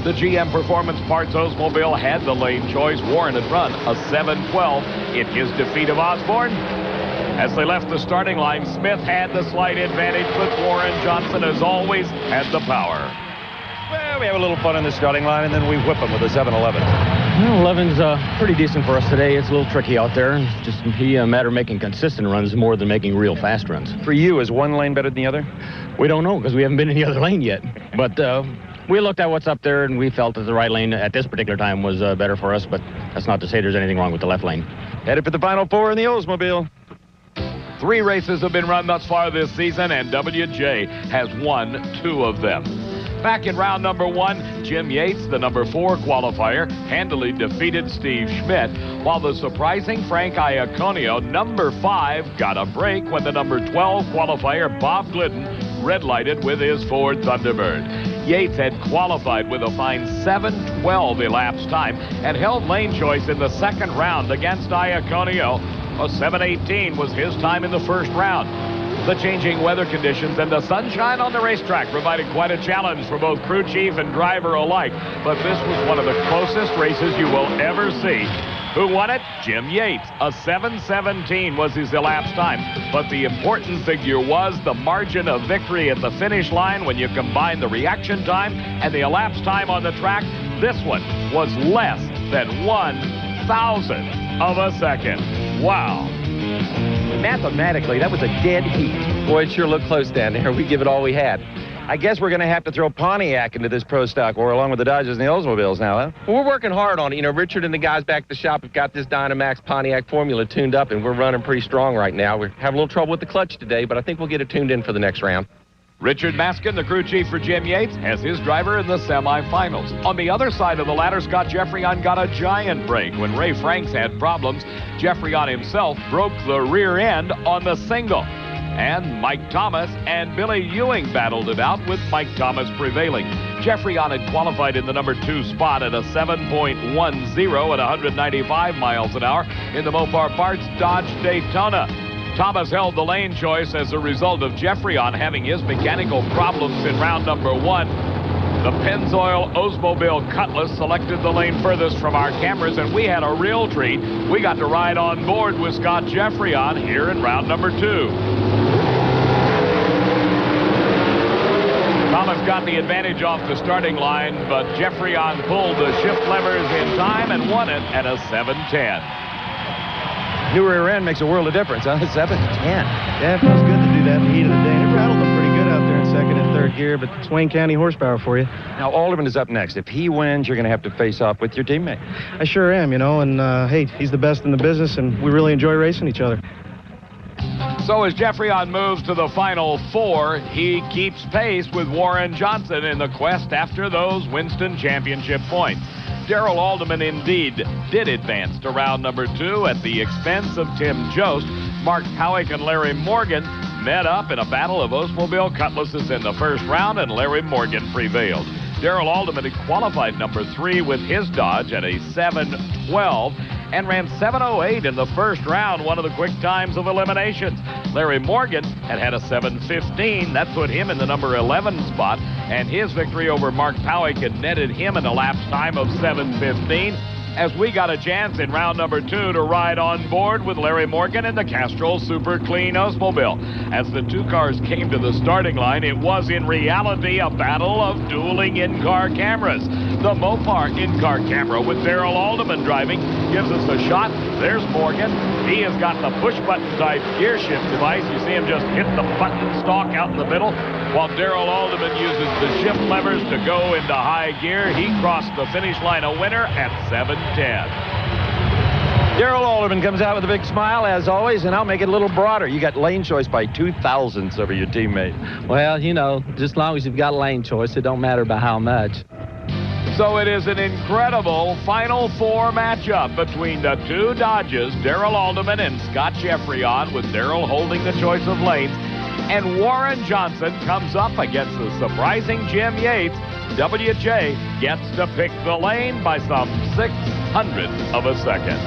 The GM Performance Parts Oldsmobile had the lane choice. Warren had run a 7:12 in his defeat of Osborne. As they left the starting line, Smith had the slight advantage, but Warren Johnson, as always, had the power. Well, we have a little fun in the starting line, and then we whip them with a 7-11. Well, 11's pretty decent for us today. It's a little tricky out there. It's just a matter of making consistent runs more than making real fast runs. For you, is one lane better than the other? We don't know because we haven't been in the other lane yet. But we looked at what's up there, and we felt that the right lane at this particular time was better for us. But that's not to say there's anything wrong with the left lane. Headed for the Final Four in the Oldsmobile. 3 races have been run thus far this season, and WJ has won 2 of them. Back in round number 1, Jim Yates, the number 4 qualifier, handily defeated Steve Schmidt, while the surprising Frank Iaconio, number 5, got a break when the number 12 qualifier, Bob Glidden, red-lighted with his Ford Thunderbird. Yates had qualified with a fine 7:12 elapsed time and held lane choice in the second round against Iaconio. A 7:18 was his time in the first round. The changing weather conditions and the sunshine on the racetrack provided quite a challenge for both crew chief and driver alike. But this was one of the closest races you will ever see. Who won it? Jim Yates. A 7:17 was his elapsed time. But the important figure was the margin of victory at the finish line when you combine the reaction time and the elapsed time on the track. This one was less than 1/1000 of a second. Wow. Mathematically, that was a dead heat. Boy, it sure looked close down there. We give it all we had. I guess we're going to have to throw Pontiac into this pro stock war along with the Dodgers and the Oldsmobiles now, huh? Well, we're working hard on it. You know, Richard and the guys back at the shop have got this Dynamax Pontiac formula tuned up, and we're running pretty strong right now. We're having a little trouble with the clutch today, but I think we'll get it tuned in for the next round. Richard Maskin, the crew chief for Jim Yates, has his driver in the semifinals. On the other side of the ladder, Scott Jeffreyon got a giant break. When Ray Franks had problems, Jeffreyon himself broke the rear end on the single. And Mike Thomas and Billy Ewing battled it out, with Mike Thomas prevailing. Jeffreyon had qualified in the number 2 spot at a 7.10 at 195 miles an hour in the Mopar Parts Dodge Daytona. Thomas held the lane choice as a result of Jeffreyon having his mechanical problems in round number 1. The Pennzoil Oldsmobile Cutlass selected the lane furthest from our cameras, and we had a real treat. We got to ride on board with Scott Jeffreyon here in round number 2. Thomas got the advantage off the starting line, but Jeffreyon pulled the shift levers in time and won it at a 7:10. New rear end makes a world of difference, huh? 7-10. Yeah, it feels good to do that in the heat of the day. And it rattled them pretty good out there in second and third gear, but it's Wayne County horsepower for you. Now, Alderman is up next. If he wins, you're going to have to face off with your teammate. I sure am, you know, and hey, he's the best in the business, and we really enjoy racing each other. So as Jeffreyon moves to the Final Four, he keeps pace with Warren Johnson in the quest after those Winston Championship points. Darrell Alderman indeed did advance to round number 2 at the expense of Tim Jost. Mark Howick and Larry Morgan met up in a battle of Oldsmobile Cutlasses in the first round, and Larry Morgan prevailed. Darrell Alderman had qualified number 3 with his Dodge at a 7:12 and ran 7:08 in the first round, one of the quick times of eliminations. Larry Morgan had a 7:15. That put him in the number 11 spot, and his victory over Mark Howick had netted him an elapsed time of 7:15. As we got a chance in round number 2 to ride on board with Larry Morgan in the Castrol Super Clean Oldsmobile. As the 2 cars came to the starting line, it was in reality a battle of dueling in-car cameras. The Mopar in-car camera with Darrell Alderman driving gives us a shot. There's Morgan. He has got the push-button type gear shift device. You see him just hit the button stalk out in the middle, while Darrell Alderman uses the shift levers to go into high gear. He crossed the finish line a winner at 7:10. Darrell Alderman comes out with a big smile, as always, and I'll make it a little broader. You got lane choice by 0.02 over your teammate. Well, you know, just as long as you've got lane choice, it don't matter by how much. So it is an incredible Final Four matchup between the 2 Dodges, Darrell Alderman and Scott Jeffreyon, with Darrell holding the choice of lanes. And Warren Johnson comes up against the surprising Jim Yates. WJ gets to pick the lane by some 0.06 of a second.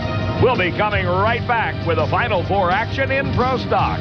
We'll be coming right back with the Final Four action in Pro Stock.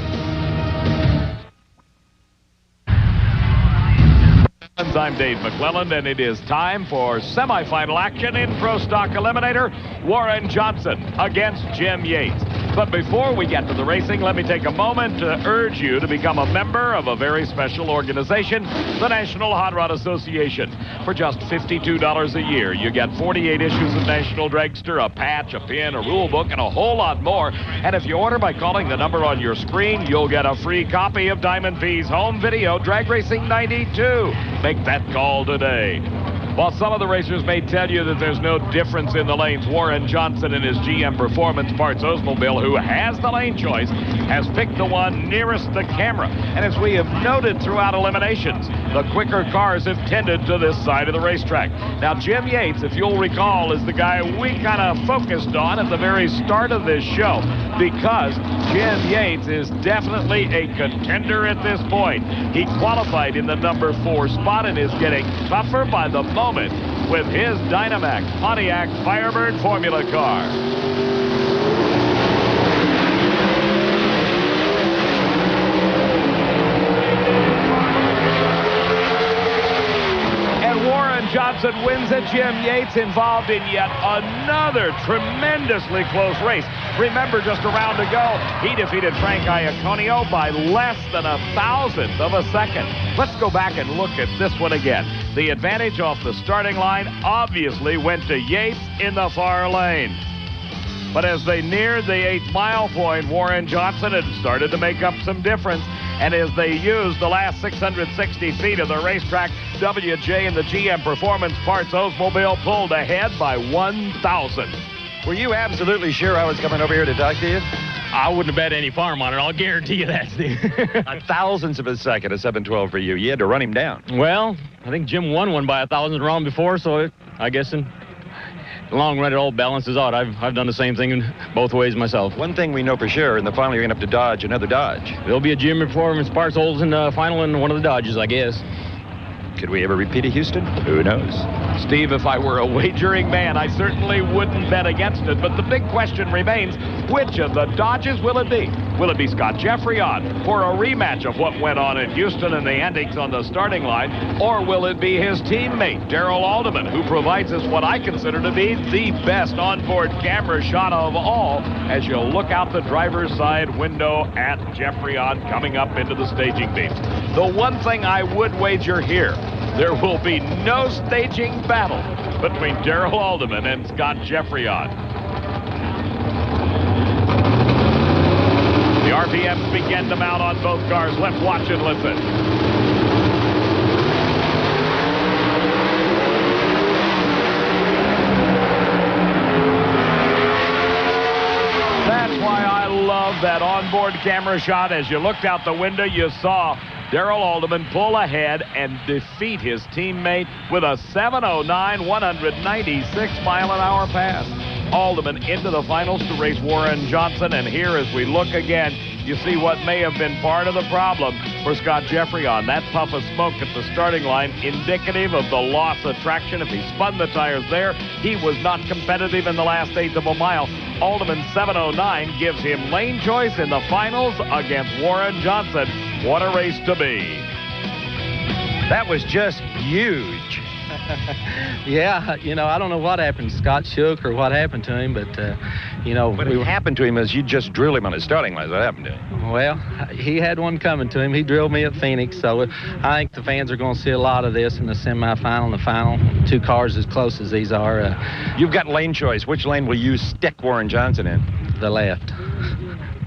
I'm Dave McClelland, and it is time for semifinal action in Pro Stock Eliminator. Warren Johnson against Jim Yates. But before we get to the racing, let me take a moment to urge you to become a member of a very special organization, the National Hot Rod Association. For just $52 a year, you get 48 issues of National Dragster, a patch, a pin, a rule book, and a whole lot more. And if you order by calling the number on your screen, you'll get a free copy of Diamond P's home video, Drag Racing 92. Make that call today. While some of the racers may tell you that there's no difference in the lanes, Warren Johnson in his GM Performance Parts Oldsmobile, who has the lane choice, has picked the one nearest the camera. And as we have noted throughout eliminations, the quicker cars have tended to this side of the racetrack. Now, Jim Yates, if you'll recall, is the guy we kind of focused on at the very start of this show, because Jim Yates is definitely a contender at this point. He qualified in the number 4 spot and is getting tougher by the moment with his Dynamax Pontiac Firebird Formula car. And Warren Johnson wins it. Jim Yates involved in yet another tremendously close race. Remember, just a round ago, he defeated Frank Iaconio by less than 1,000th of a second. Let's go back and look at this one again. The advantage off the starting line obviously went to Yates in the far lane. But as they neared the 8-mile point, Warren Johnson had started to make up some difference. And as they used the last 660 feet of the racetrack, WJ and the GM Performance Parts Oldsmobile pulled ahead by 1,000. Were you absolutely sure I was coming over here to talk to you? I wouldn't have bet any farm on it. I'll guarantee you that, Steve. A thousandth of a second, a 712 for you. You had to run him down. Well, I think Jim won one by 1,000th round before, so I guess in the long run it all balances out. I've done the same thing in both ways myself. One thing we know for sure, in the final you're going to have to dodge another Dodge. There'll be a GM Performance Parts Olds in the final in one of the Dodges, I guess. Could we ever repeat a Houston? Who knows? Steve, if I were a wagering man, I certainly wouldn't bet against it. But the big question remains, which of the Dodges will it be? Will it be Scott Jeffrey on for a rematch of what went on in Houston and the antics on the starting line? Or will it be his teammate, Darrell Alderman, who provides us what I consider to be the best onboard camera shot of all as you look out the driver's side window at Jeffrey on coming up into the staging beam? The one thing I would wager here, there will be no staging battle between Darrell Alderman and Scott Jeffrey on. The RPMs begin to mount on both cars. Let's watch and listen. That's why I love that onboard camera shot. As you looked out the window, you saw Darrell Alderman pull ahead and defeat his teammate with a 7:09, 196-mile-an-hour pass. Alderman into the finals to race Warren Johnson, and here as we look again, you see what may have been part of the problem for Scott Jeffrey on. That puff of smoke at the starting line, indicative of the loss of traction. If he spun the tires there, he was not competitive in the last 1/8 of a mile. Alderman 7:09 gives him lane choice in the finals against Warren Johnson. What a race to be. That was just huge. Yeah, you know, I don't know what happened. Scott shook or what happened to him, but, you know. What happened to him is you just drilled him on his starting line. What happened to him? Well, he had one coming to him. He drilled me at Phoenix, so I think the fans are going to see a lot of this in the semifinal and the final. 2 cars as close as these are. You've got lane choice. Which lane will you stick Warren Johnson in? The left.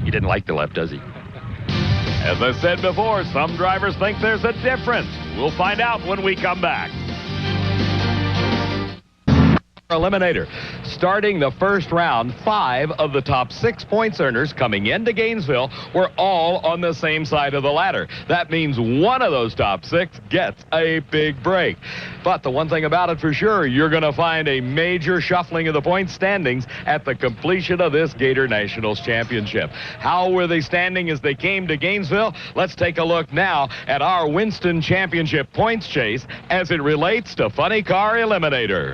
He didn't like the left, does he? As I said before, some drivers think there's a difference. We'll find out when we come back. Eliminator. Starting the first round, 5 of the top 6 points earners coming into Gainesville were all on the same side of the ladder. That means one of those top 6 gets a big break. But the one thing about it for sure, you're going to find a major shuffling of the point standings at the completion of this Gatornationals championship. How were they standing as they came to Gainesville? Let's take a look now at our Winston Championship points chase as it relates to Funny Car Eliminator.